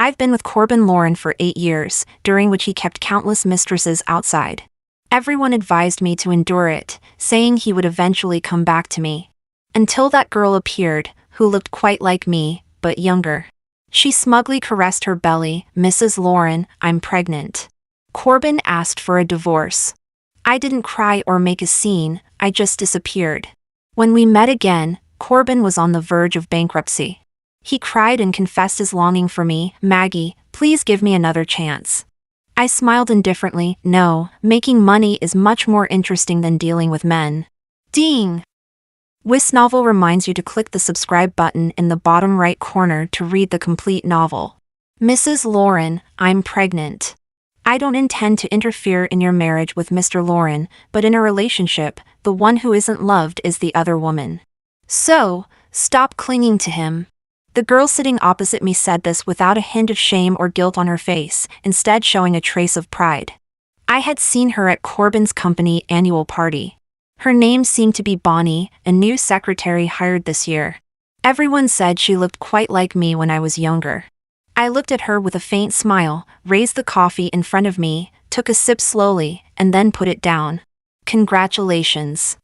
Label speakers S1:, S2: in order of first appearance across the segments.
S1: I've been with Corbin Lauren for 8 years, during which he kept countless mistresses outside. Everyone advised me to endure it, saying he would eventually come back to me. Until that girl appeared, who looked quite like me, but younger. She smugly caressed her belly. "Mrs. Lauren, I'm pregnant." Corbin asked for a divorce. I didn't cry or make a scene, I just disappeared. When we met again, Corbin was on the verge of bankruptcy. He cried and confessed his longing for me. "Maggie, please give me another chance." I smiled indifferently. "No, making money is much more interesting than dealing with men." Ding! webnovel reminds you to click the subscribe button in the bottom right corner to read the complete novel. Mrs. Lauren, I'm pregnant. I don't intend to interfere in your marriage with Mr. Lauren, but in a relationship, the one who isn't loved is the other woman. So, stop clinging to him. The girl sitting opposite me said this without a hint of shame or guilt on her face, instead showing a trace of pride. I had seen her at Corbin's company annual party. Her name seemed to be Bonnie, a new secretary hired this year. Everyone said she looked quite like me when I was younger. I looked at her with a faint smile, raised the coffee in front of me, took a sip slowly, and then put it down. Congratulations.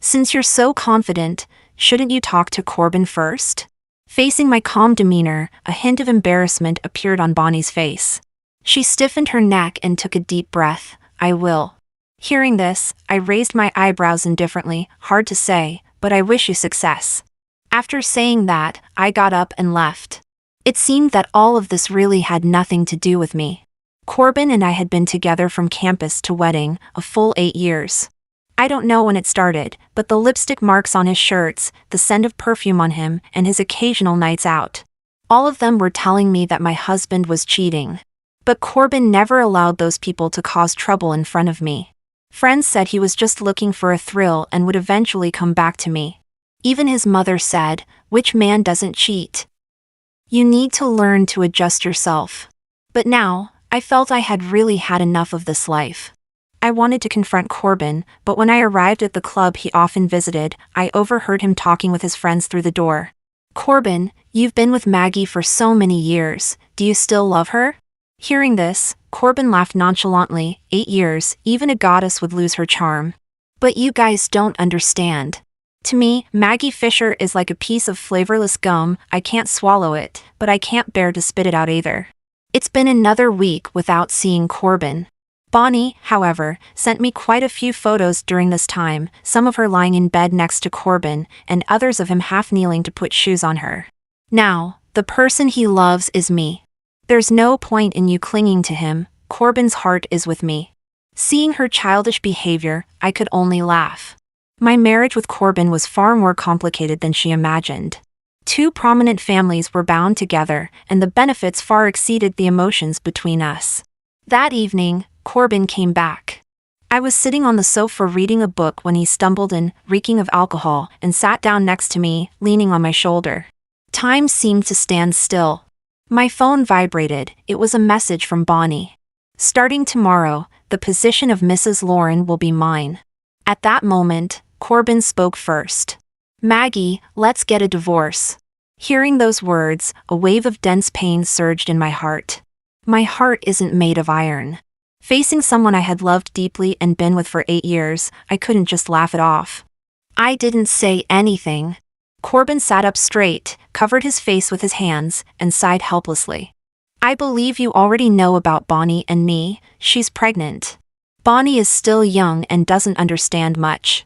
S1: Since you're so confident, shouldn't you talk to Corbin first? Facing my calm demeanor, a hint of embarrassment appeared on Bonnie's face. She stiffened her neck and took a deep breath. "I will." Hearing this, I raised my eyebrows indifferently. "Hard to say, but I wish you success." After saying that, I got up and left. It seemed that all of this really had nothing to do with me. Corbin and I had been together from campus to wedding, a full 8 years. I don't know when it started, but the lipstick marks on his shirts, the scent of perfume on him, and his occasional nights out. All of them were telling me that my husband was cheating. But Corbin never allowed those people to cause trouble in front of me. Friends said he was just looking for a thrill and would eventually come back to me. Even his mother said, "Which man doesn't cheat? You need to learn to adjust yourself." But now, I felt I had really had enough of this life. I wanted to confront Corbin, but when I arrived at the club he often visited, I overheard him talking with his friends through the door. "Corbin, you've been with Maggie for so many years, do you still love her?" Hearing this, Corbin laughed nonchalantly. 8 years, even a goddess would lose her charm. "But you guys don't understand. To me, Maggie Fisher is like a piece of flavorless gum. I can't swallow it, but I can't bear to spit it out either." It's been another week without seeing Corbin. Bonnie, however, sent me quite a few photos during this time, some of her lying in bed next to Corbin, and others of him half kneeling to put shoes on her. Now, the person he loves is me. There's no point in you clinging to him, Corbin's heart is with me. Seeing her childish behavior, I could only laugh. My marriage with Corbin was far more complicated than she imagined. 2 prominent families were bound together, and the benefits far exceeded the emotions between us. That evening, Corbin came back. I was sitting on the sofa reading a book when he stumbled in, reeking of alcohol, and sat down next to me, leaning on my shoulder. Time seemed to stand still. My phone vibrated. It was a message from Bonnie. "Starting tomorrow, the position of Mrs. Lauren will be mine." At that moment, Corbin spoke first. "Maggie, let's get a divorce." Hearing those words, a wave of dense pain surged in my heart. My heart isn't made of iron. Facing someone I had loved deeply and been with for 8 years, I couldn't just laugh it off. I didn't say anything. Corbin sat up straight, covered his face with his hands, and sighed helplessly. "I believe you already know about Bonnie and me. She's pregnant. Bonnie is still young and doesn't understand much.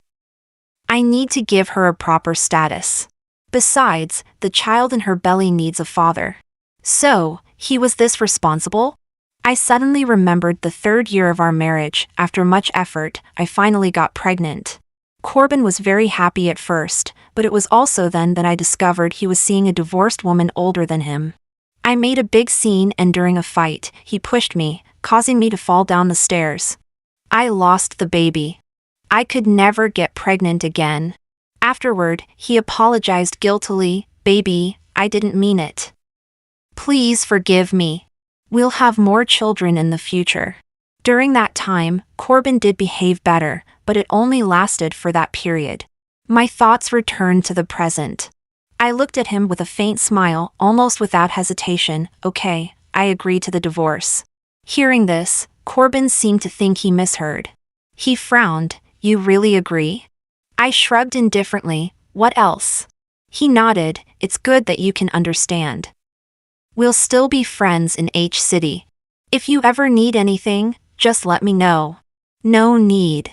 S1: I need to give her a proper status. Besides, the child in her belly needs a father." So, he was this responsible? I suddenly remembered the 3rd year of our marriage. After much effort, I finally got pregnant. Corbin was very happy at first, but it was also then that I discovered he was seeing a divorced woman older than him. I made a big scene, and during a fight, he pushed me, causing me to fall down the stairs. I lost the baby. I could never get pregnant again. Afterward, he apologized guiltily. "Baby, I didn't mean it. Please forgive me. We'll have more children in the future." During that time, Corbin did behave better, but it only lasted for that period. My thoughts returned to the present. I looked at him with a faint smile, almost without hesitation. Okay, I agree to the divorce. Hearing this, Corbin seemed to think he misheard. He frowned. You really agree? I shrugged indifferently. What else? He nodded. It's good that you can understand. We'll still be friends in H City. If you ever need anything, just let me know. No need.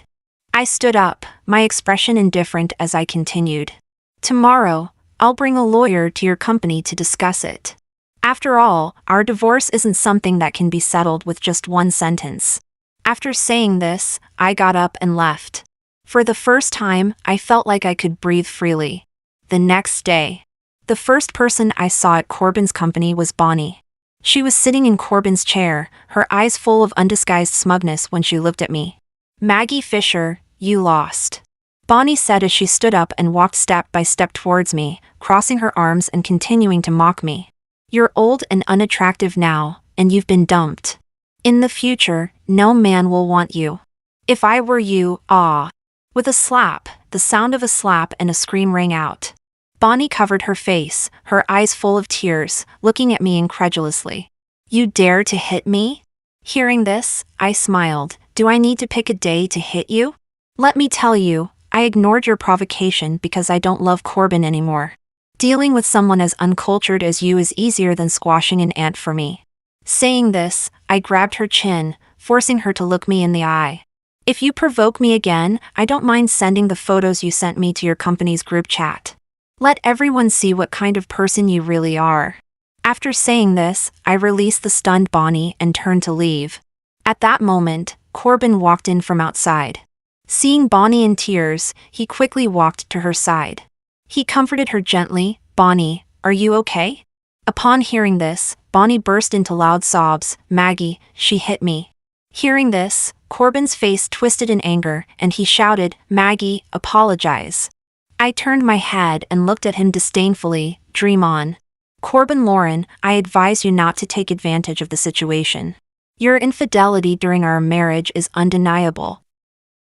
S1: I stood up, my expression indifferent as I continued. Tomorrow, I'll bring a lawyer to your company to discuss it. After all, our divorce isn't something that can be settled with just one sentence. After saying this, I got up and left. For the first time, I felt like I could breathe freely. The next day, the first person I saw at Corbin's company was Bonnie. She was sitting in Corbin's chair, her eyes full of undisguised smugness when she looked at me. Maggie Fisher, you lost. Bonnie said as she stood up and walked step by step towards me, crossing her arms and continuing to mock me. You're old and unattractive now, and you've been dumped. In the future, no man will want you. If I were you, ah. With a slap, the sound of a slap and a scream rang out. Bonnie covered her face, her eyes full of tears, looking at me incredulously. You dare to hit me? Hearing this, I smiled. Do I need to pick a day to hit you? Let me tell you, I ignored your provocation because I don't love Corbin anymore. Dealing with someone as uncultured as you is easier than squashing an ant for me. Saying this, I grabbed her chin, forcing her to look me in the eye. If you provoke me again, I don't mind sending the photos you sent me to your company's group chat. Let everyone see what kind of person you really are. After saying this, I released the stunned Bonnie and turned to leave. At that moment, Corbin walked in from outside. Seeing Bonnie in tears, he quickly walked to her side. He comforted her gently. Bonnie, are you okay? Upon hearing this, Bonnie burst into loud sobs. Maggie, she hit me. Hearing this, Corbin's face twisted in anger, and he shouted, Maggie, apologize. I turned my head and looked at him disdainfully. Dream on. Corbin Lauren, I advise you not to take advantage of the situation. Your infidelity during our marriage is undeniable.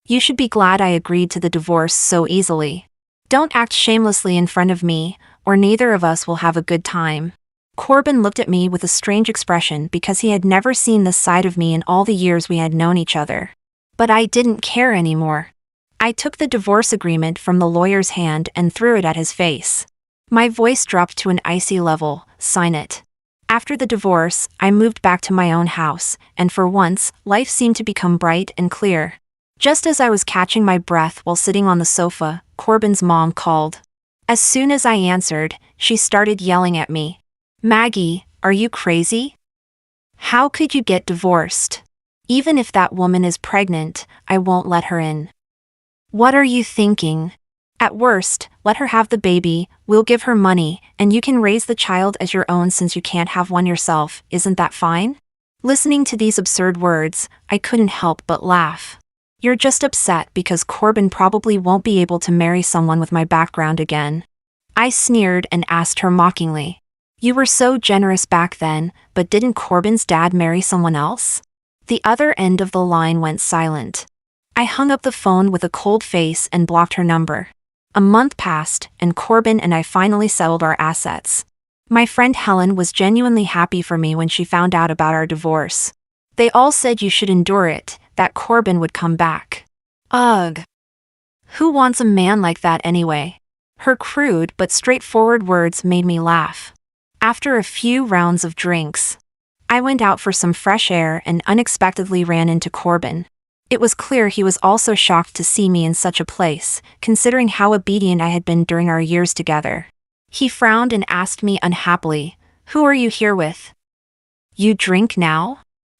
S1: You should be glad I agreed to the divorce so easily. Don't act shamelessly in front of me, or neither of us will have a good time. Corbin looked at me with a strange expression because he had never seen this side of me in all the years we had known each other. But I didn't care anymore. I took the divorce agreement from the lawyer's hand and threw it at his face. My voice dropped to an icy level. Sign it. After the divorce, I moved back to my own house, and for once, life seemed to become bright and clear. Just as I was catching my breath while sitting on the sofa, Corbin's mom called. As soon as I answered, she started yelling at me. Maggie, are you crazy? How could you get divorced? Even if that woman is pregnant, I won't let her in. What are you thinking? At worst, let her have the baby, we'll give her money, and you can raise the child as your own since you can't have one yourself, isn't that fine? Listening to these absurd words, I couldn't help but laugh. You're just upset because Corbin probably won't be able to marry someone with my background again. I sneered and asked her mockingly. You were so generous back then, but didn't Corbin's dad marry someone else? The other end of the line went silent. I hung up the phone with a cold face and blocked her number. A month passed, and Corbin and I finally settled our assets. My friend Helen was genuinely happy for me when she found out about our divorce. They all said you should endure it, that Corbin would come back. Ugh. Who wants a man like that anyway? Her crude but straightforward words made me laugh. After a few rounds of drinks, I went out for some fresh air and unexpectedly ran into Corbin. It was clear he was also shocked to see me in such a place, considering how obedient I had been during our years together. He frowned and asked me unhappily, Who are you here with? You drink now?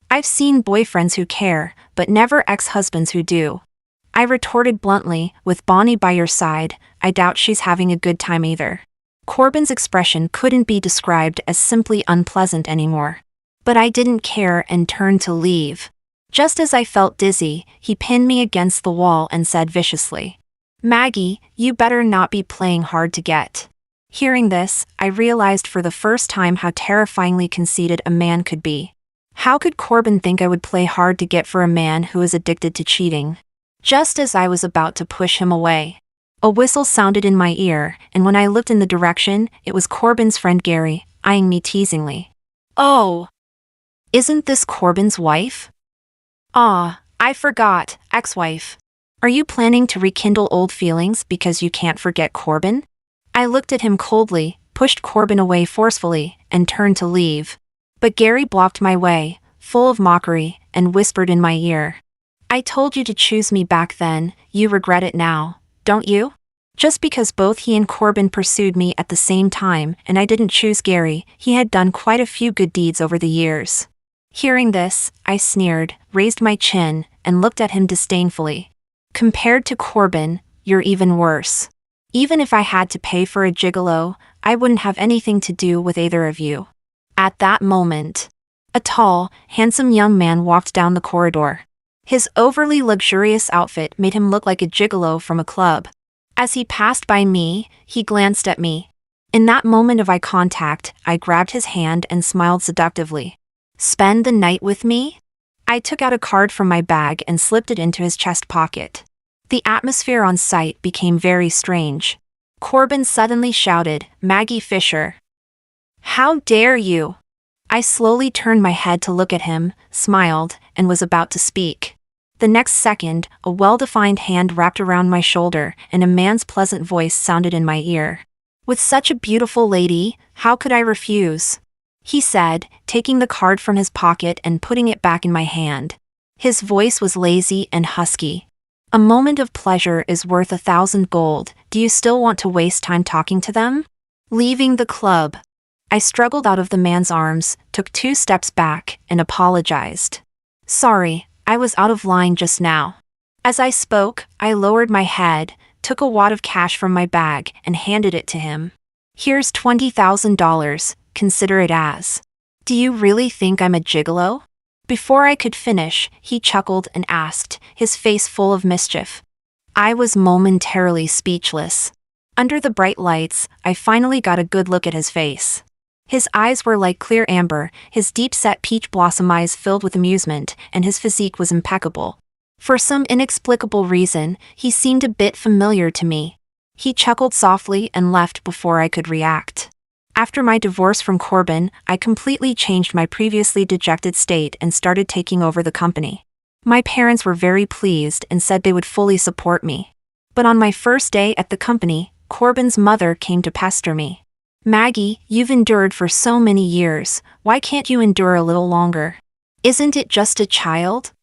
S1: I've seen boyfriends who care, but never ex-husbands who do. I retorted bluntly, with Bonnie by your side, I doubt she's having a good time either. Corbin's expression couldn't be described as simply unpleasant anymore. But I didn't care and turned to leave. Just as I felt dizzy, he pinned me against the wall and said viciously, Maggie, you better not be playing hard to get. Hearing this, I realized for the first time how terrifyingly conceited a man could be. How could Corbin think I would play hard to get for a man who is addicted to cheating? Just as I was about to push him away, A whistle sounded in my ear, and when I looked in the direction, it was Corbin's friend Gary, eyeing me teasingly. Oh! Isn't this Corbin's wife? Ah, I forgot, ex-wife. Are you planning to rekindle old feelings because you can't forget Corbin? I looked at him coldly, pushed Corbin away forcefully, and turned to leave. But Gary blocked my way, full of mockery, and whispered in my ear. I told you to choose me back then, you regret it now, don't you? Just because both he and Corbin pursued me at the same time and I didn't choose Gary, he had done quite a few good deeds over the years. Hearing this, I sneered, raised my chin, and looked at him disdainfully. Compared to Corbin, you're even worse. Even if I had to pay for a gigolo, I wouldn't have anything to do with either of you. At that moment, a tall, handsome young man walked down the corridor. His overly luxurious outfit made him look like a gigolo from a club. As he passed by me, he glanced at me. In that moment of eye contact, I grabbed his hand and smiled seductively. Spend the night with me? I took out a card from my bag and slipped it into his chest pocket. The atmosphere on site became very strange. Corbin suddenly shouted, "Maggie Fisher! How dare you!" I slowly turned my head to look at him, smiled, and was about to speak. The next second, a well-defined hand wrapped around my shoulder, and a man's pleasant voice sounded in my ear. "With such a beautiful lady, how could I refuse?" he said, taking the card from his pocket and putting it back in my hand. His voice was lazy and husky. "A moment of pleasure is worth 1,000 gold. Do you still want to waste time talking to them?" Leaving the club, I struggled out of the man's arms, took 2 steps back, and apologized. "Sorry, I was out of line just now." As I spoke, I lowered my head, took a wad of cash from my bag, and handed it to him. "Here's $20,000, consider it as." "Do you really think I'm a gigolo?" Before I could finish, he chuckled and asked, his face full of mischief. I was momentarily speechless. Under the bright lights, I finally got a good look at his face. His eyes were like clear amber, his deep-set peach blossom eyes filled with amusement, and his physique was impeccable. For some inexplicable reason, he seemed a bit familiar to me. He chuckled softly and left before I could react. After my divorce from Corbin, I completely changed my previously dejected state and started taking over the company. My parents were very pleased and said they would fully support me. But on my first day at the company, Corbin's mother came to pester me. "Maggie, you've endured for so many years, why can't you endure a little longer? Isn't it just a child?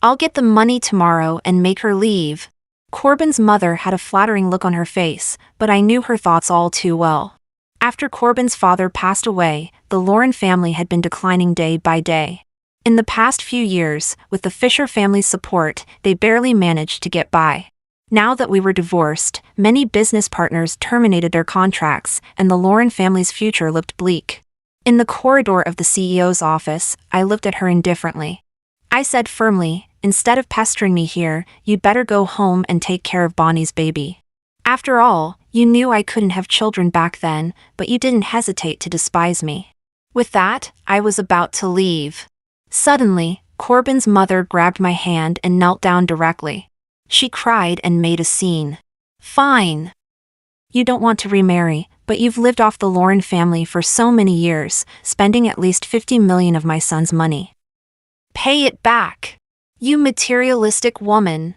S1: I'll get the money tomorrow and make her leave." Corbin's mother had a flattering look on her face, but I knew her thoughts all too well. After Corbin's father passed away, the Lauren family had been declining day by day. In the past few years, with the Fisher family's support, they barely managed to get by. Now that we were divorced, many business partners terminated their contracts, and the Lauren family's future looked bleak. In the corridor of the CEO's office, I looked at her indifferently. I said firmly, "Instead of pestering me here, you'd better go home and take care of Bonnie's baby. After all, you knew I couldn't have children back then, but you didn't hesitate to despise me." With that, I was about to leave. Suddenly, Corbin's mother grabbed my hand and knelt down directly. She cried and made a scene. "Fine. You don't want to remarry, but you've lived off the Lauren family for so many years, spending at least $50 million of my son's money. Pay it back. You materialistic woman.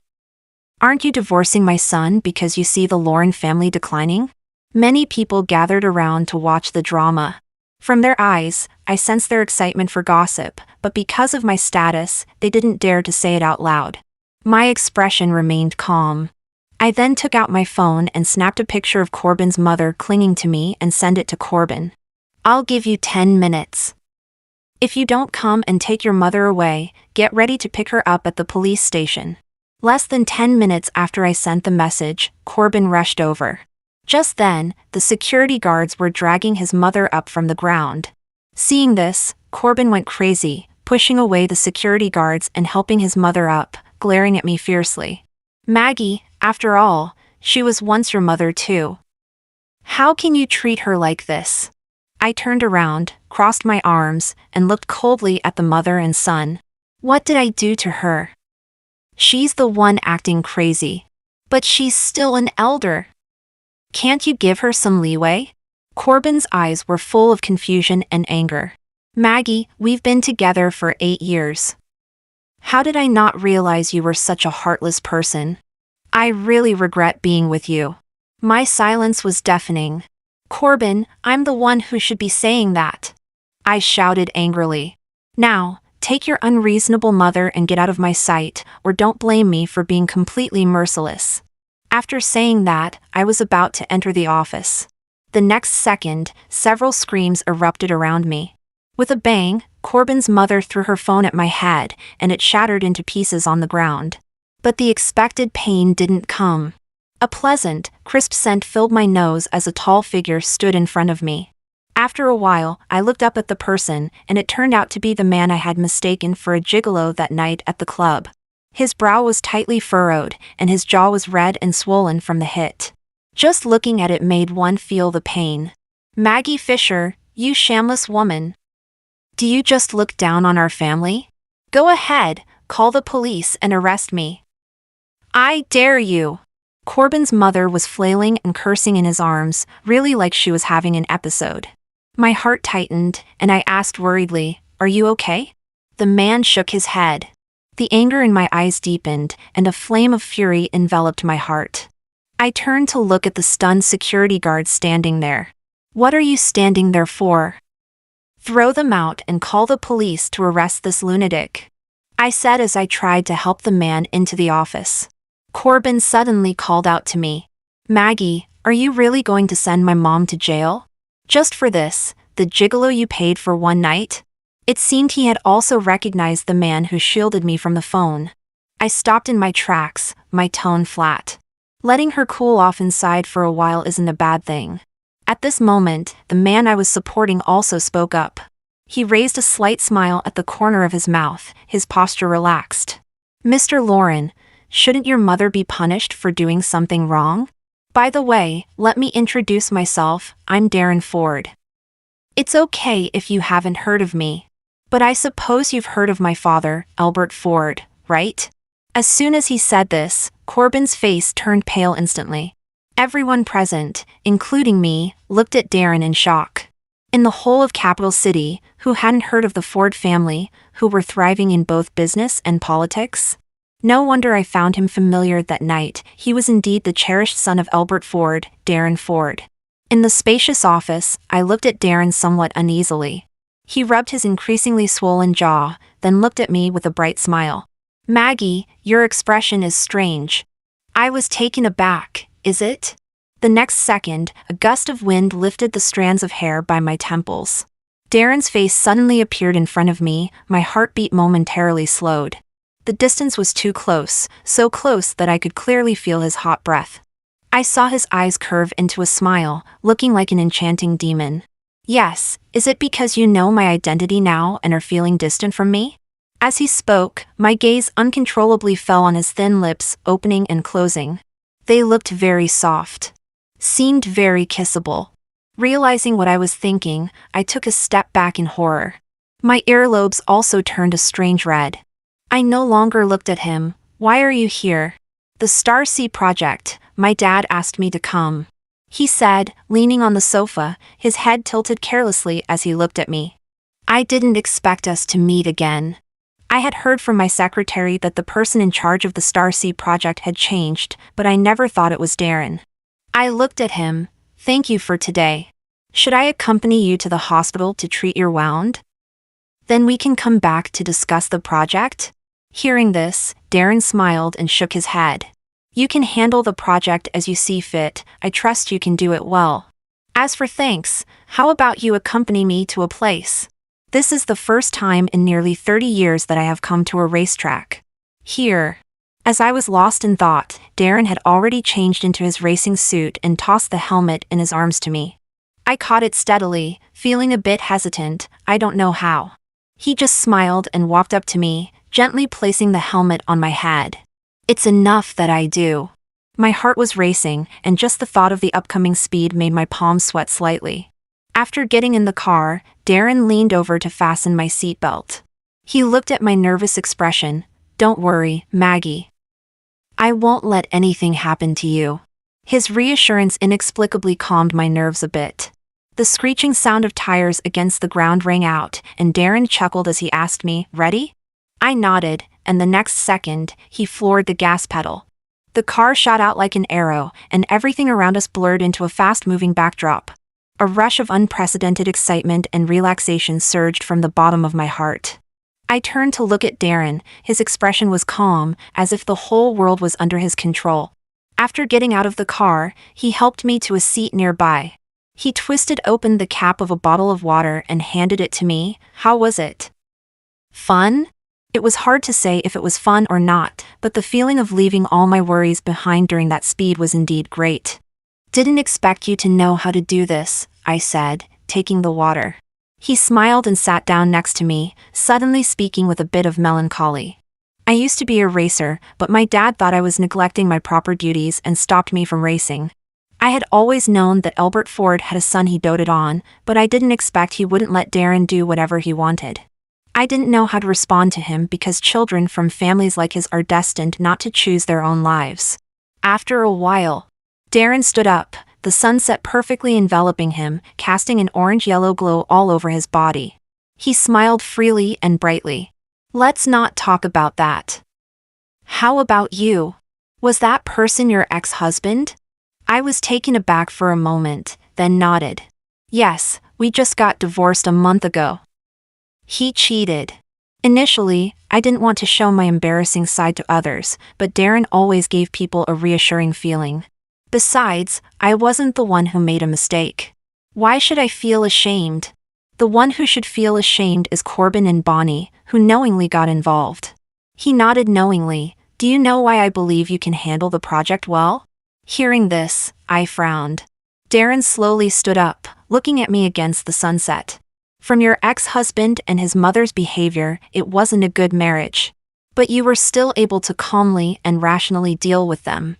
S1: Aren't you divorcing my son because you see the Lauren family declining?" Many people gathered around to watch the drama. From their eyes, I sensed their excitement for gossip, but because of my status, they didn't dare to say it out loud. My expression remained calm. I then took out my phone and snapped a picture of Corbin's mother clinging to me and sent it to Corbin. "I'll give you 10 minutes. If you don't come and take your mother away, get ready to pick her up at the police station." Less than 10 minutes after I sent the message, Corbin rushed over. Just then, the security guards were dragging his mother up from the ground. Seeing this, Corbin went crazy, pushing away the security guards and helping his mother up, glaring at me fiercely. "Maggie, after all, she was once your mother too. How can you treat her like this?" I turned around, crossed my arms, and looked coldly at the mother and son. "What did I do to her? She's the one acting crazy. But she's still an elder. Can't you give her some leeway? Corbin's eyes were full of confusion and anger. Maggie, we've been together for 8 years. How did I not realize you were such a heartless person? I really regret being with you. My silence was deafening. Corbin, I'm the one who should be saying that. I shouted angrily. Now, take your unreasonable mother and get out of my sight, or don't blame me for being completely merciless. After saying that, I was about to enter the office. The next second, several screams erupted around me. With a bang, Corbin's mother threw her phone at my head, and it shattered into pieces on the ground. But the expected pain didn't come. A pleasant, crisp scent filled my nose as a tall figure stood in front of me. After a while, I looked up at the person, and it turned out to be the man I had mistaken for a gigolo that night at the club. His brow was tightly furrowed, and his jaw was red and swollen from the hit. Just looking at it made one feel the pain. Maggie Fisher, you shameless woman. Do you just look down on our family? Go ahead, call the police and arrest me. I dare you. Corbin's mother was flailing and cursing in his arms, really like she was having an episode. My heart tightened, and I asked worriedly, "Are you okay?" The man shook his head. The anger in my eyes deepened, and a flame of fury enveloped my heart. I turned to look at the stunned security guard standing there. What are you standing there for? Throw them out and call the police to arrest this lunatic, I said as I tried to help the man into the office. Corbin suddenly called out to me. Maggie, are you really going to send my mom to jail? Just for this, the gigolo you paid for one night? It seemed he had also recognized the man who shielded me from the phone. I stopped in my tracks, my tone flat. Letting her cool off inside for a while isn't a bad thing. At this moment, the man I was supporting also spoke up. He raised a slight smile at the corner of his mouth, his posture relaxed. Mr. Lauren, shouldn't your mother be punished for doing something wrong? By the way, let me introduce myself, I'm Darren Ford. It's okay if you haven't heard of me. But I suppose you've heard of my father, Albert Ford, right? As soon as he said this, Corbin's face turned pale instantly. Everyone present, including me, looked at Darren in shock. In the whole of Capital City, who hadn't heard of the Ford family, who were thriving in both business and politics? No wonder I found him familiar that night. He was indeed the cherished son of Albert Ford, Darren Ford. In the spacious office, I looked at Darren somewhat uneasily. He rubbed his increasingly swollen jaw, then looked at me with a bright smile. Maggie, your expression is strange. I was taken aback, is it? The next second, a gust of wind lifted the strands of hair by my temples. Darren's face suddenly appeared in front of me, my heartbeat momentarily slowed. The distance was too close, so close that I could clearly feel his hot breath. I saw his eyes curve into a smile, looking like an enchanting demon. Yes, is it because you know my identity now and are feeling distant from me? As he spoke, my gaze uncontrollably fell on his thin lips, opening and closing. They looked very soft. Seemed very kissable. Realizing what I was thinking, I took a step back in horror. My earlobes also turned a strange red. I no longer looked at him. Why are you here? The Starseed Project, my dad asked me to come. He said, leaning on the sofa, his head tilted carelessly as he looked at me. I didn't expect us to meet again. I had heard from my secretary that the person in charge of the Starseed Project had changed, but I never thought it was Darren. I looked at him. Thank you for today. Should I accompany you to the hospital to treat your wound? Then we can come back to discuss the project? Hearing this, Darren smiled and shook his head. You can handle the project as you see fit. I trust you can do it well. As for thanks, how about you accompany me to a place? This is the first time in nearly 30 years that I have come to a racetrack. Here. As I was lost in thought, Darren had already changed into his racing suit and tossed the helmet in his arms to me. I caught it steadily, feeling a bit hesitant, I don't know how. He just smiled and walked up to me, gently placing the helmet on my head. It's enough that I do. My heart was racing, and just the thought of the upcoming speed made my palms sweat slightly. After getting in the car, Darren leaned over to fasten my seatbelt. He looked at my nervous expression. Don't worry, Maggie. I won't let anything happen to you. His reassurance inexplicably calmed my nerves a bit. The screeching sound of tires against the ground rang out, and Darren chuckled as he asked me, "Ready?" I nodded, and the next second, he floored the gas pedal. The car shot out like an arrow, and everything around us blurred into a fast-moving backdrop. A rush of unprecedented excitement and relaxation surged from the bottom of my heart. I turned to look at Darren. His expression was calm, as if the whole world was under his control. After getting out of the car, he helped me to a seat nearby. He twisted open the cap of a bottle of water and handed it to me. "How was it?" "Fun?" It was hard to say if it was fun or not, but the feeling of leaving all my worries behind during that speed was indeed great. "Didn't expect you to know how to do this," I said, taking the water. He smiled and sat down next to me, suddenly speaking with a bit of melancholy. "I used to be a racer, but my dad thought I was neglecting my proper duties and stopped me from racing. I had always known that Albert Ford had a son he doted on, but I didn't expect he wouldn't let Darren do whatever he wanted. I didn't know how to respond to him because children from families like his are destined not to choose their own lives." After a while, Darren stood up, the sunset perfectly enveloping him, casting an orange-yellow glow all over his body. He smiled freely and brightly. "Let's not talk about that. How about you? Was that person your ex-husband?" I was taken aback for a moment, then nodded. "Yes, we just got divorced a month ago." "He cheated." Initially, I didn't want to show my embarrassing side to others, but Darren always gave people a reassuring feeling. Besides, I wasn't the one who made a mistake. Why should I feel ashamed? The one who should feel ashamed is Corbin and Bonnie, who knowingly got involved. He nodded knowingly. "Do you know why I believe you can handle the project well?" Hearing this, I frowned. Darren slowly stood up, looking at me against the sunset. "From your ex-husband and his mother's behavior, it wasn't a good marriage. But you were still able to calmly and rationally deal with them.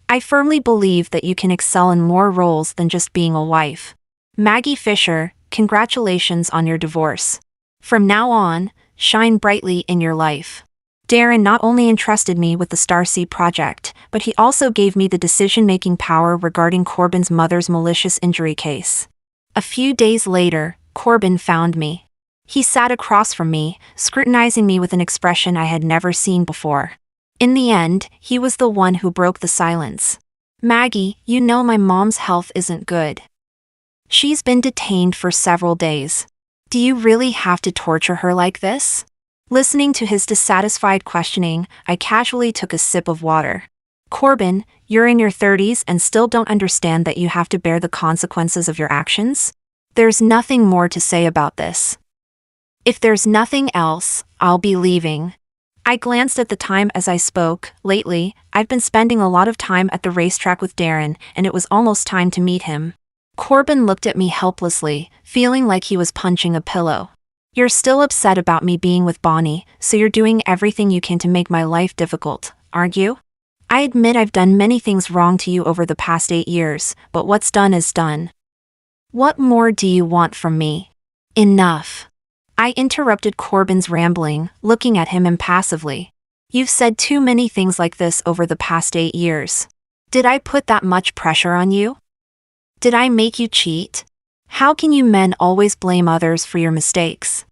S1: I firmly believe that you can excel in more roles than just being a wife. Maggie Fisher, congratulations on your divorce. From now on, shine brightly in your life." Darren not only entrusted me with the Starseed project, but he also gave me the decision-making power regarding Corbin's mother's malicious injury case. A few days later, Corbin found me. He sat across from me, scrutinizing me with an expression I had never seen before. In the end, he was the one who broke the silence. "Maggie, you know my mom's health isn't good. She's been detained for several days. Do you really have to torture her like this?" Listening to his dissatisfied questioning, I casually took a sip of water. "Corbin, you're in your 30s and still don't understand that you have to bear the consequences of your actions? There's nothing more to say about this. If there's nothing else, I'll be leaving." I glanced at the time as I spoke. Lately, I've been spending a lot of time at the racetrack with Darren, and it was almost time to meet him. Corbin looked at me helplessly, feeling like he was punching a pillow. "You're still upset about me being with Bonnie, so you're doing everything you can to make my life difficult, aren't you? I admit I've done many things wrong to you over the past 8 years, but what's done is done. What more do you want from me?" "Enough." I interrupted Corbin's rambling, looking at him impassively. "You've said too many things like this over the past 8 years. Did I put that much pressure on you? Did I make you cheat? How can you men always blame others for your mistakes?"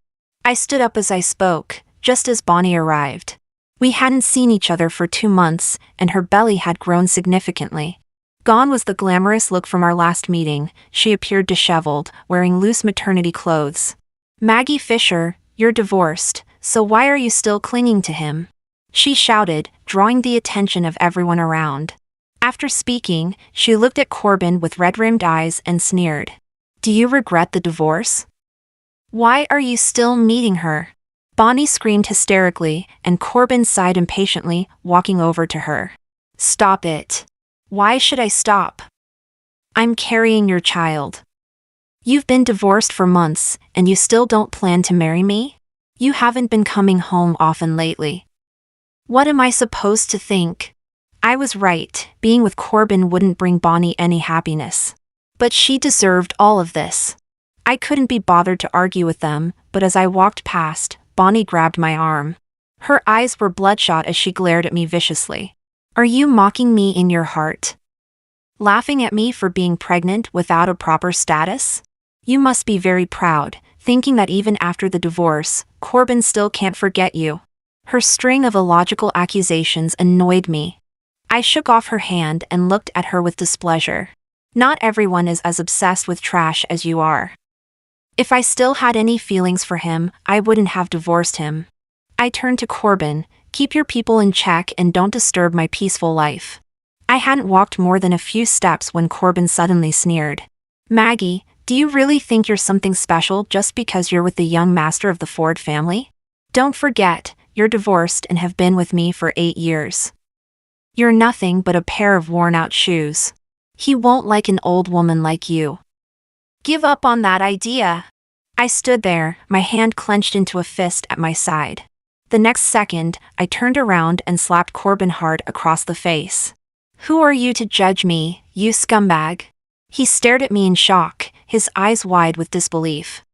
S1: I stood up as I spoke, just as Bonnie arrived. We hadn't seen each other for 2 months, and her belly had grown significantly. Gone was the glamorous look from our last meeting. She appeared disheveled, wearing loose maternity clothes. "Maggie Fisher, you're divorced, so why are you still clinging to him?" she shouted, drawing the attention of everyone around. After speaking, she looked at Corbin with red-rimmed eyes and sneered. "Do you regret the divorce? Why are you still meeting her?" Bonnie screamed hysterically, and Corbin sighed impatiently, walking over to her. "Stop it. Why should I stop? I'm carrying your child. You've been divorced for months, and you still don't plan to marry me? You haven't been coming home often lately. What am I supposed to think?" I was right, being with Corbin wouldn't bring Bonnie any happiness. But she deserved all of this. I couldn't be bothered to argue with them, but as I walked past, Bonnie grabbed my arm. Her eyes were bloodshot as she glared at me viciously. Are you mocking me in your heart? Laughing at me for being pregnant without a proper status? You must be very proud, thinking that even after the divorce, Corbin still can't forget you. Her string of illogical accusations annoyed me. I shook off her hand and looked at her with displeasure. Not everyone is as obsessed with trash as you are. If I still had any feelings for him, I wouldn't have divorced him. I turned to Corbin. Keep your people in check and don't disturb my peaceful life. I hadn't walked more than a few steps when Corbin suddenly sneered. Maggie, do you really think you're something special just because you're with the young master of the Ford family? Don't forget, you're divorced and have been with me for 8 years. You're nothing but a pair of worn-out shoes. He won't like an old woman like you. Give up on that idea. I stood there, my hand clenched into a fist at my side. The next second, I turned around and slapped Corbin hard across the face. Who are you to judge me, you scumbag? He stared at me in shock, his eyes wide with disbelief.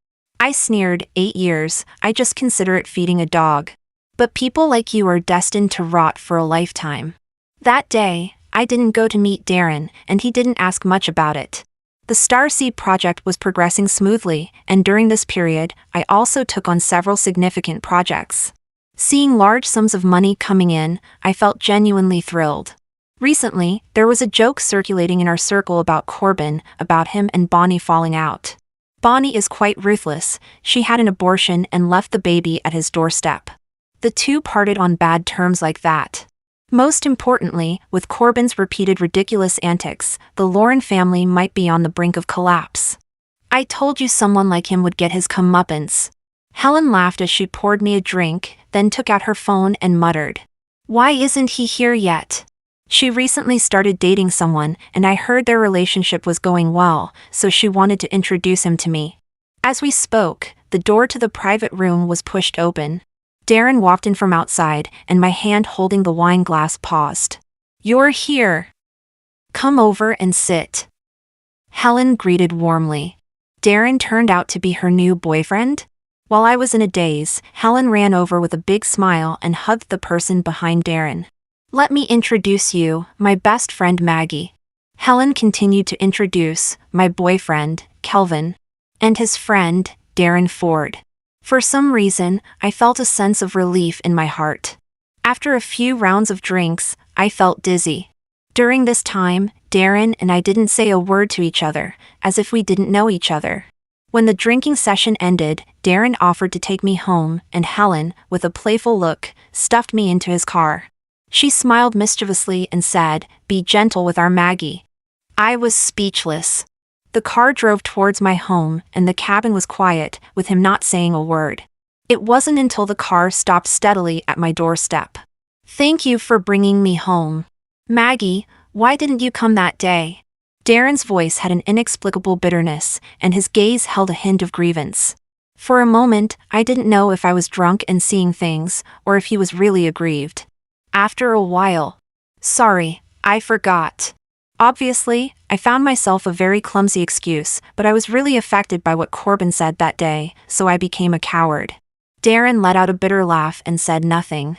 S1: I sneered, 8 years, I just consider it feeding a dog. But people like you are destined to rot for a lifetime. That day, I didn't go to meet Darren, and he didn't ask much about it. The Starseed project was progressing smoothly, and during this period, I also took on several significant projects. Seeing large sums of money coming in, I felt genuinely thrilled. Recently, there was a joke circulating in our circle about Corbin, about him and Bonnie falling out. Bonnie is quite ruthless, she had an abortion and left the baby at his doorstep. The two parted on bad terms like that. Most importantly, with Corbin's repeated ridiculous antics, the Lauren family might be on the brink of collapse. I told you someone like him would get his comeuppance. Helen laughed as she poured me a drink, then took out her phone and muttered. Why isn't he here yet? She recently started dating someone, and I heard their relationship was going well, so she wanted to introduce him to me. As we spoke, the door to the private room was pushed open. Darren walked in from outside, and my hand holding the wine glass paused. You're here. Come over and sit. Helen greeted warmly. Darren turned out to be her new boyfriend? While I was in a daze, Helen ran over with a big smile and hugged the person behind Darren. Let me introduce you, my best friend Maggie. Helen continued to introduce my boyfriend, Kelvin, and his friend, Darren Ford. For some reason, I felt a sense of relief in my heart. After a few rounds of drinks, I felt dizzy. During this time, Darren and I didn't say a word to each other, as if we didn't know each other. When the drinking session ended, Darren offered to take me home, and Helen, with a playful look, stuffed me into his car. She smiled mischievously and said, "Be gentle with our Maggie." I was speechless. The car drove towards my home, and the cabin was quiet, with him not saying a word. It wasn't until the car stopped steadily at my doorstep. Thank you for bringing me home. Maggie, why didn't you come that day? Darren's voice had an inexplicable bitterness, and his gaze held a hint of grievance. For a moment, I didn't know if I was drunk and seeing things, or if he was really aggrieved. After a while, sorry, I forgot. Obviously, I found myself a very clumsy excuse, but I was really affected by what Corbin said that day, so I became a coward. Darren let out a bitter laugh and said nothing.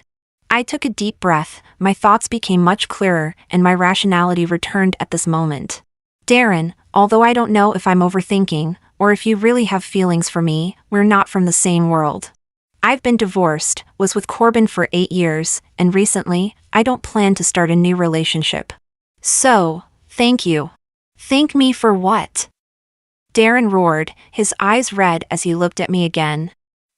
S1: I took a deep breath, my thoughts became much clearer, and my rationality returned at this moment. Darren, although I don't know if I'm overthinking, or if you really have feelings for me, we're not from the same world. I've been divorced, was with Corbin for 8 years, and recently, I don't plan to start a new relationship. So, thank you. Thank me for what? Darren roared, his eyes red as he looked at me again.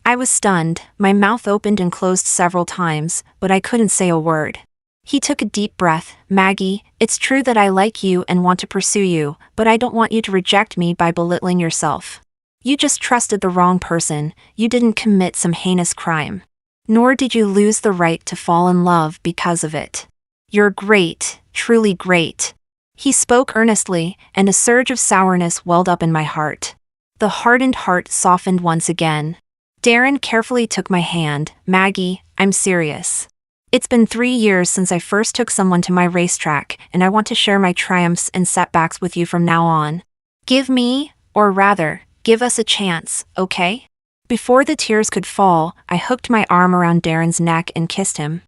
S1: I was stunned, my mouth opened and closed several times, but I couldn't say a word. He took a deep breath. Maggie, it's true that I like you and want to pursue you, but I don't want you to reject me by belittling yourself. You just trusted the wrong person, you didn't commit some heinous crime. Nor did you lose the right to fall in love because of it. You're great, truly great. He spoke earnestly, and a surge of sourness welled up in my heart. The hardened heart softened once again. Darren carefully took my hand. Maggie, I'm serious. It's been 3 years since I first took someone to my racetrack, and I want to share my triumphs and setbacks with you from now on. Give me, or rather, give us a chance, okay? Before the tears could fall, I hooked my arm around Darren's neck and kissed him.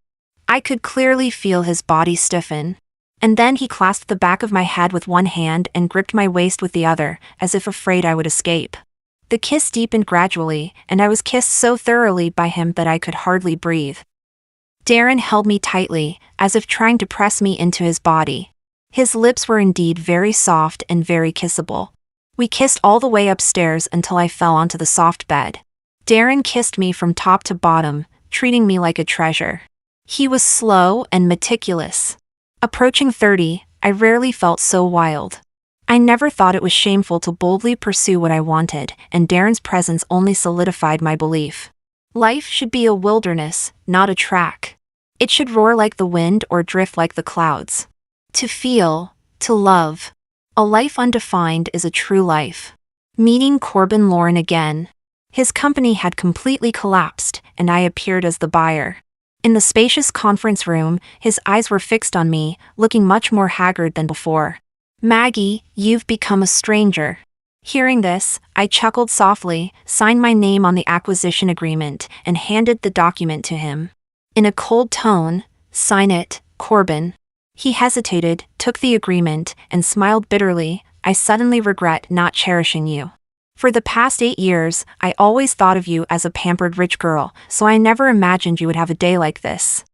S1: I could clearly feel his body stiffen. And then he clasped the back of my head with one hand and gripped my waist with the other, as if afraid I would escape. The kiss deepened gradually, and I was kissed so thoroughly by him that I could hardly breathe. Darren held me tightly, as if trying to press me into his body. His lips were indeed very soft and very kissable. We kissed all the way upstairs until I fell onto the soft bed. Darren kissed me from top to bottom, treating me like a treasure. He was slow and meticulous. Approaching 30, I rarely felt so wild. I never thought it was shameful to boldly pursue what I wanted, and Darren's presence only solidified my belief. Life should be a wilderness, not a track. It should roar like the wind or drift like the clouds. To feel, to love. A life undefined is a true life. Meeting Corbin Lauren again. His company had completely collapsed, and I appeared as the buyer. In the spacious conference room, his eyes were fixed on me, looking much more haggard than before. "Maggie, you've become a stranger." Hearing this, I chuckled softly, signed my name on the acquisition agreement, and handed the document to him. In a cold tone, "Sign it, Corbin." He hesitated, took the agreement, and smiled bitterly. "I suddenly regret not cherishing you. For the past 8 years, I always thought of you as a pampered rich girl, so I never imagined you would have a day like this."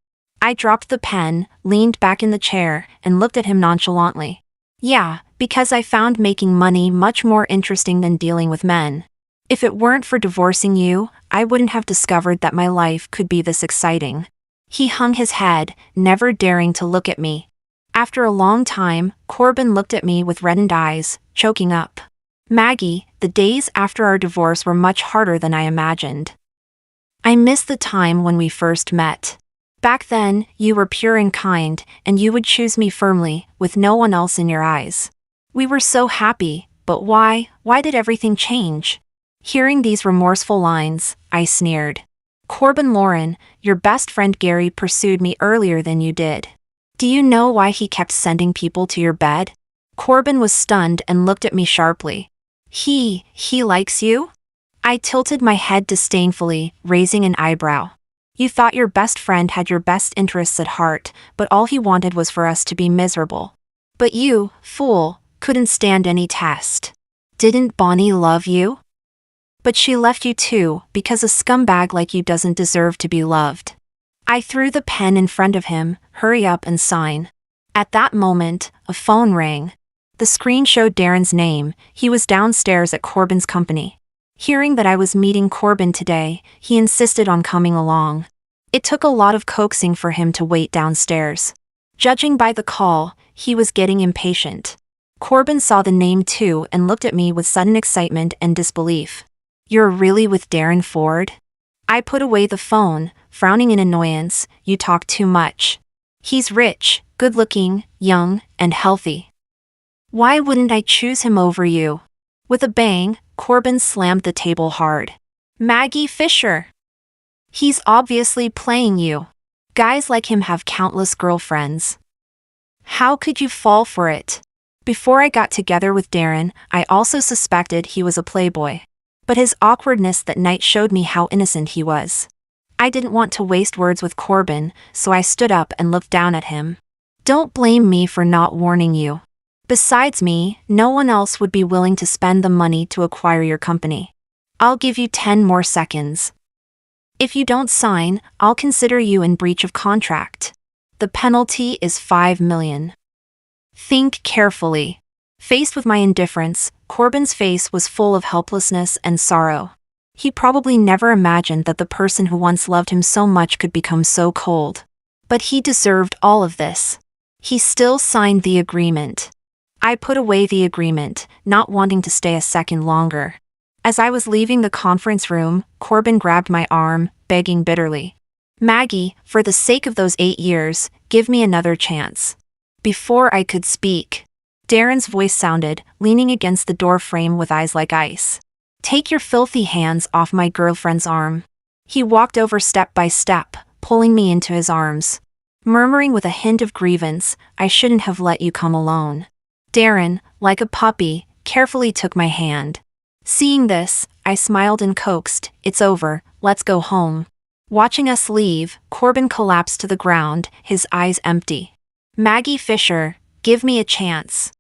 S1: I dropped the pen, leaned back in the chair, and looked at him nonchalantly. "Yeah, because I found making money much more interesting than dealing with men. If it weren't for divorcing you, I wouldn't have discovered that my life could be this exciting." He hung his head, never daring to look at me. After a long time, Corbin looked at me with reddened eyes, choking up. "Maggie, the days after our divorce were much harder than I imagined. I miss the time when we first met. Back then, you were pure and kind, and you would choose me firmly, with no one else in your eyes. We were so happy, but why did everything change?" Hearing these remorseful lines, I sneered. "Corbin Lauren, your best friend Gary pursued me earlier than you did. Do you know why he kept sending people to your bed?" Corbin was stunned and looked at me sharply. He likes you?" I tilted my head disdainfully, raising an eyebrow. "You thought your best friend had your best interests at heart, but all he wanted was for us to be miserable. But you, fool, couldn't stand any test. Didn't Bonnie love you? But she left you too, because a scumbag like you doesn't deserve to be loved." I threw the pen in front of him. "Hurry up and sign." At that moment, a phone rang. The screen showed Darren's name. He was downstairs at Corbin's company. Hearing that I was meeting Corbin today, he insisted on coming along. It took a lot of coaxing for him to wait downstairs. Judging by the call, he was getting impatient. Corbin saw the name too and looked at me with sudden excitement and disbelief. "You're really with Darren Ford?" I put away the phone, frowning in annoyance. "You talk too much. He's rich, good-looking, young, and healthy. Why wouldn't I choose him over you?" With a bang, Corbin slammed the table hard. "Maggie Fisher! He's obviously playing you. Guys like him have countless girlfriends. How could you fall for it?" Before I got together with Darren, I also suspected he was a playboy. But his awkwardness that night showed me how innocent he was. I didn't want to waste words with Corbin, so I stood up and looked down at him. "Don't blame me for not warning you. Besides me, no one else would be willing to spend the money to acquire your company. I'll give you 10 more seconds. If you don't sign, I'll consider you in breach of contract. The penalty is $5 million. Think carefully." Faced with my indifference, Corbin's face was full of helplessness and sorrow. He probably never imagined that the person who once loved him so much could become so cold. But he deserved all of this. He still signed the agreement. I put away the agreement, not wanting to stay a second longer. As I was leaving the conference room, Corbin grabbed my arm, begging bitterly. "Maggie, for the sake of those 8 years, give me another chance." Before I could speak, Darren's voice sounded, leaning against the door frame with eyes like ice. "Take your filthy hands off my girlfriend's arm." He walked over step by step, pulling me into his arms. Murmuring with a hint of grievance, "I shouldn't have let you come alone." Darren, like a puppy, carefully took my hand. Seeing this, I smiled and coaxed, "It's over, let's go home." Watching us leave, Corbin collapsed to the ground, his eyes empty. Maggie Fisher, give me a chance.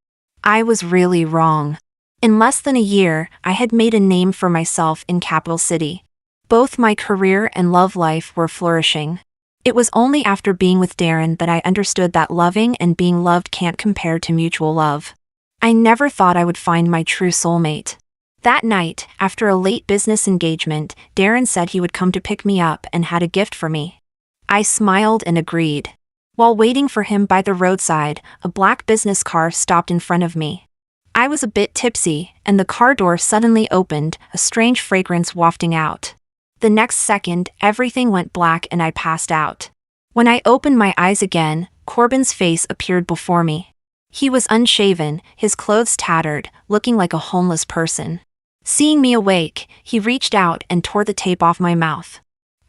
S1: I was really wrong. In less than a year, I had made a name for myself in Capital City. Both my career and love life were flourishing. It was only after being with Darren that I understood that loving and being loved can't compare to mutual love. I never thought I would find my true soulmate. That night, after a late business engagement, Darren said he would come to pick me up and had a gift for me. I smiled and agreed. While waiting for him by the roadside, a black business car stopped in front of me. I was a bit tipsy, and the car door suddenly opened, a strange fragrance wafting out. The next second, everything went black and I passed out. When I opened my eyes again, Corbin's face appeared before me. He was unshaven, his clothes tattered, looking like a homeless person. Seeing me awake, he reached out and tore the tape off my mouth.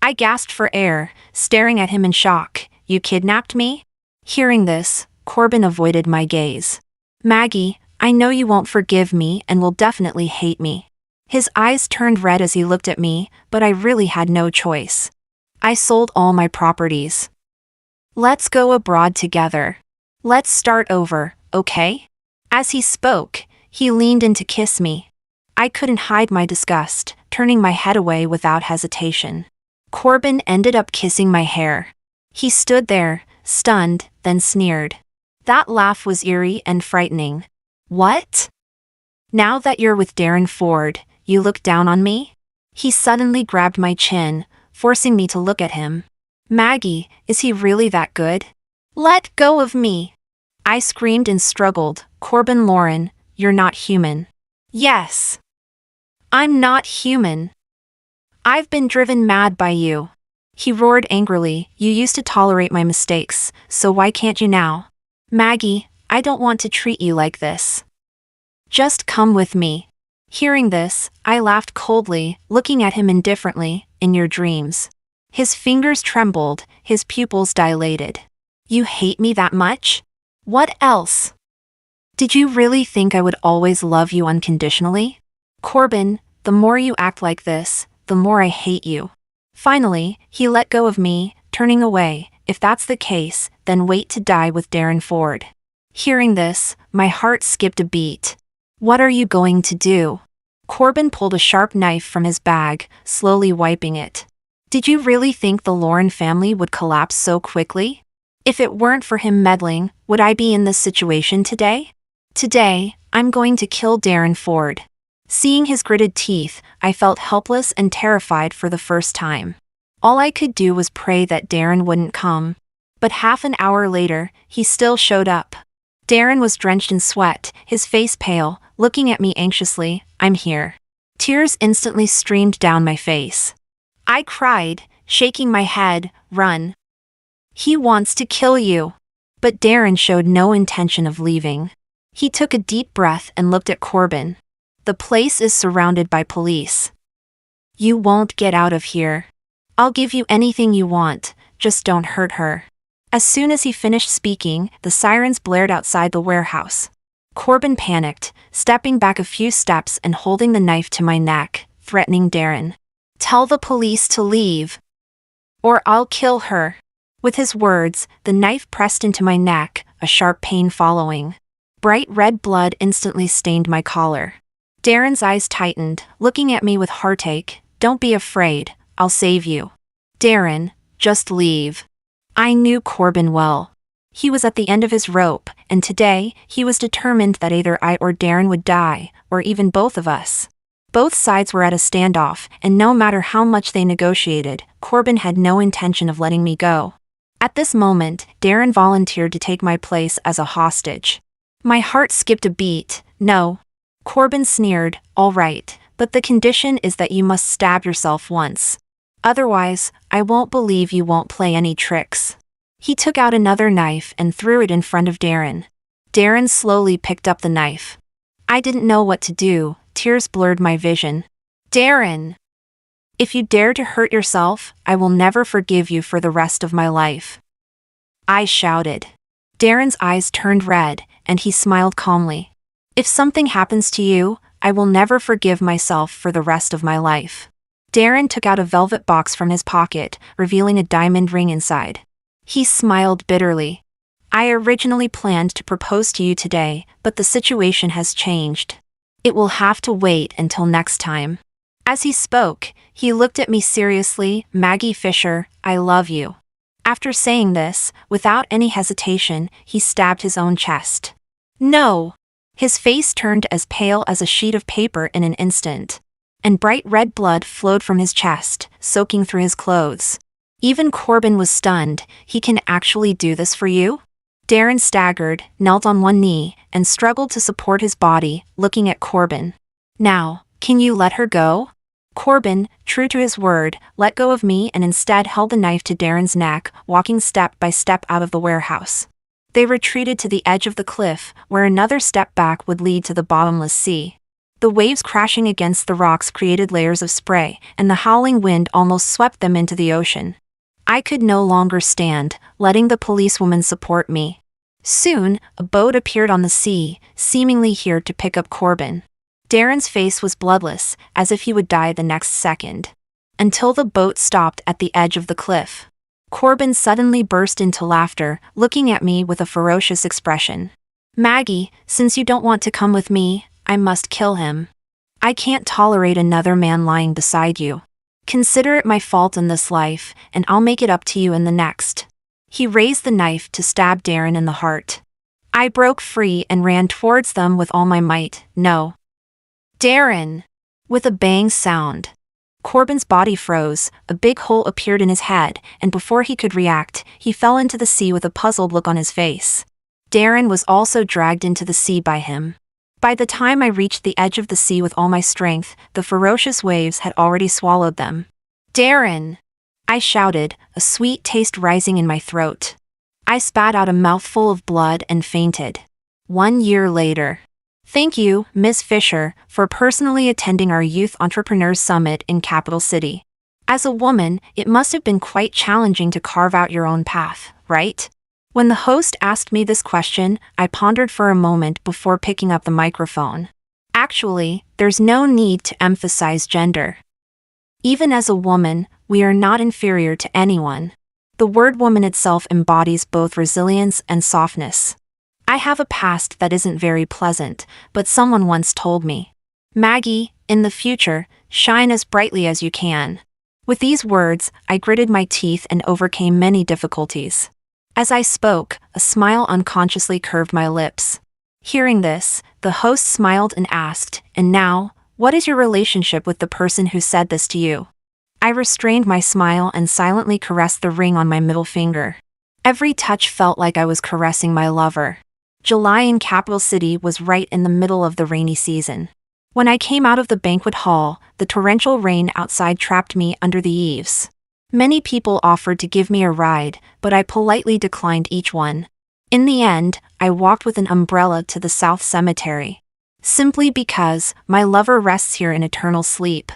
S1: I gasped for air, staring at him in shock. You kidnapped me? Hearing this, Corbin avoided my gaze. Maggie, I know you won't forgive me and will definitely hate me. His eyes turned red as he looked at me, but I really had no choice. I sold all my properties. Let's go abroad together. Let's start over, okay? As he spoke, he leaned in to kiss me. I couldn't hide my disgust, turning my head away without hesitation. Corbin ended up kissing my hair. He stood there, stunned, then sneered. That laugh was eerie and frightening. What? Now that you're with Darren Ford, you look down on me? He suddenly grabbed my chin, forcing me to look at him. Maggie, is he really that good? Let go of me. I screamed and struggled. Corbin Lauren, you're not human. Yes. I'm not human. I've been driven mad by you. He roared angrily. You used to tolerate my mistakes, so why can't you now? Maggie, I don't want to treat you like this. Just come with me. Hearing this, I laughed coldly, looking at him indifferently. In your dreams. His fingers trembled, his pupils dilated. You hate me that much? What else? Did you really think I would always love you unconditionally? Corbin, the more you act like this, the more I hate you. Finally, he let go of me, turning away. If that's the case, then wait to die with Darren Ford. Hearing this, my heart skipped a beat. What are you going to do? Corbin pulled a sharp knife from his bag, slowly wiping it. Did you really think the Lauren family would collapse so quickly? If it weren't for him meddling, would I be in this situation today? Today, I'm going to kill Darren Ford. Seeing his gritted teeth, I felt helpless and terrified for the first time. All I could do was pray that Darren wouldn't come. But half an hour later, he still showed up. Darren was drenched in sweat, his face pale, looking at me anxiously. I'm here. Tears instantly streamed down my face. I cried, shaking my head. Run. He wants to kill you. But Darren showed no intention of leaving. He took a deep breath and looked at Corbin. The place is surrounded by police. You won't get out of here. I'll give you anything you want, just don't hurt her. As soon as he finished speaking, the sirens blared outside the warehouse. Corbin panicked, stepping back a few steps and holding the knife to my neck, threatening Darren. Tell the police to leave. Or I'll kill her. With his words, the knife pressed into my neck, a sharp pain following. Bright red blood instantly stained my collar. Darren's eyes tightened, looking at me with heartache. Don't be afraid, I'll save you. Darren, just leave. I knew Corbin well. He was at the end of his rope, and today, he was determined that either I or Darren would die, or even both of us. Both sides were at a standoff, and no matter how much they negotiated, Corbin had no intention of letting me go. At this moment, Darren volunteered to take my place as a hostage. My heart skipped a beat. No. Corbin sneered, all right, but the condition is that you must stab yourself once. Otherwise, I won't believe you won't play any tricks. He took out another knife and threw it in front of Darren. Darren slowly picked up the knife. I didn't know what to do, tears blurred my vision. Darren! If you dare to hurt yourself, I will never forgive you for the rest of my life. I shouted. Darren's eyes turned red, and he smiled calmly. If something happens to you, I will never forgive myself for the rest of my life. Darren took out a velvet box from his pocket, revealing a diamond ring inside. He smiled bitterly. I originally planned to propose to you today, but the situation has changed. It will have to wait until next time. As he spoke, he looked at me seriously. Maggie Fisher, I love you. After saying this, without any hesitation, he stabbed his own chest. No! His face turned as pale as a sheet of paper in an instant, and bright red blood flowed from his chest, soaking through his clothes. Even Corbin was stunned. He can actually do this for you? Darren staggered, knelt on one knee, and struggled to support his body, looking at Corbin. Now, can you let her go? Corbin, true to his word, let go of me and instead held the knife to Darren's neck, walking step by step out of the warehouse. They retreated to the edge of the cliff, where another step back would lead to the bottomless sea. The waves crashing against the rocks created layers of spray, and the howling wind almost swept them into the ocean. I could no longer stand, letting the policewoman support me. Soon, a boat appeared on the sea, seemingly here to pick up Corbin. Darren's face was bloodless, as if he would die the next second. Until the boat stopped at the edge of the cliff. Corbin suddenly burst into laughter, looking at me with a ferocious expression. Maggie, since you don't want to come with me, I must kill him. I can't tolerate another man lying beside you. Consider it my fault in this life, and I'll make it up to you in the next. He raised the knife to stab Darren in the heart. I broke free and ran towards them with all my might. No. Darren! With a bang sound. Corbin's body froze, a big hole appeared in his head, and before he could react, he fell into the sea with a puzzled look on his face. Darren was also dragged into the sea by him. By the time I reached the edge of the sea with all my strength, the ferocious waves had already swallowed them. Darren! I shouted, a sweet taste rising in my throat. I spat out a mouthful of blood and fainted. 1 year later. Thank you, Ms. Fisher, for personally attending our Youth Entrepreneurs Summit in Capital City. As a woman, it must have been quite challenging to carve out your own path, right? When the host asked me this question, I pondered for a moment before picking up the microphone. Actually, there's no need to emphasize gender. Even as a woman, we are not inferior to anyone. The word woman itself embodies both resilience and softness. I have a past that isn't very pleasant, but someone once told me, Maggie, in the future, shine as brightly as you can. With these words, I gritted my teeth and overcame many difficulties. As I spoke, a smile unconsciously curved my lips. Hearing this, the host smiled and asked, and now, what is your relationship with the person who said this to you? I restrained my smile and silently caressed the ring on my middle finger. Every touch felt like I was caressing my lover. July in Capital City was right in the middle of the rainy season. When I came out of the banquet hall, the torrential rain outside trapped me under the eaves. Many people offered to give me a ride, but I politely declined each one. In the end, I walked with an umbrella to the South Cemetery. Simply because my lover rests here in eternal sleep.